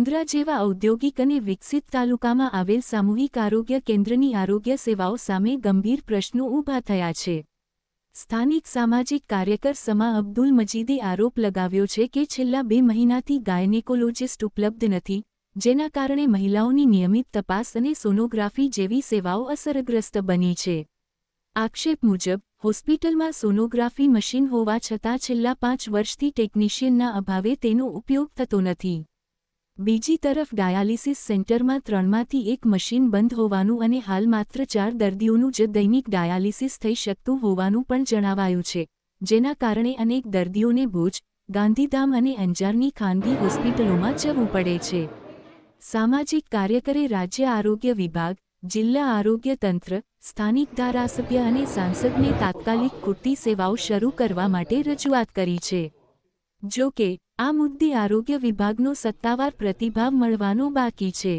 મુન્દ્રા જેવા ઔદ્યોગિક અને વિકસિત તાલુકામાં આવેલ સામૂહિક આરોગ્ય કેન્દ્રની આરોગ્ય સેવાઓ સામે ગંભીર પ્રશ્નો ઊભા થયા છે. સ્થાનિક સામાજિક કાર્યકર સમા અબ્દુલ મજીદે આરોપ લગાવ્યો છે કે છેલ્લા 2 મહિનાથી ગાયનેકોલોજિસ્ટ ઉપલબ્ધ નથી, જેના કારણે મહિલાઓની નિયમિત તપાસ અને સોનોગ્રાફી જેવી સેવાઓ અસરગ્રસ્ત બની છે. આક્ષેપ મુજબ, હોસ્પિટલમાં સોનોગ્રાફી મશીન હોવા છતાં છેલ્લા 5 વર્ષથી ટેકનિશિયનના અભાવે તેનો ઉપયોગ થતો નથી. બીજી તરફ ડાયાલિસિસ સેન્ટરમાં 3માંથી 1 મશીન બંધ હોવાનું અને હાલ માત્ર 4 દર્દીઓનું જ દૈનિક ડાયાલિસિસ થઈ શકતું હોવાનું પણ જણાવાયું છે, જેના કારણે અનેક દર્દીઓને ભુજ, ગાંધીધામ અને અંજારની ખાનગી હોસ્પિટલોમાં જવું પડે છે. સામાજિક કાર્યકરે રાજ્ય આરોગ્ય વિભાગ, જિલ્લા આરોગ્ય તંત્ર, સ્થાનિક ધારાસભ્ય અને સાંસદને તાત્કાલિક ખૂટતી સેવાઓ શરૂ કરવા માટે રજૂઆત કરી છે. જો કે, આ મુદ્દે આરોગ્ય વિભાગનો સત્તાવાર પ્રતિભાવ મળવાનો બાકી છે.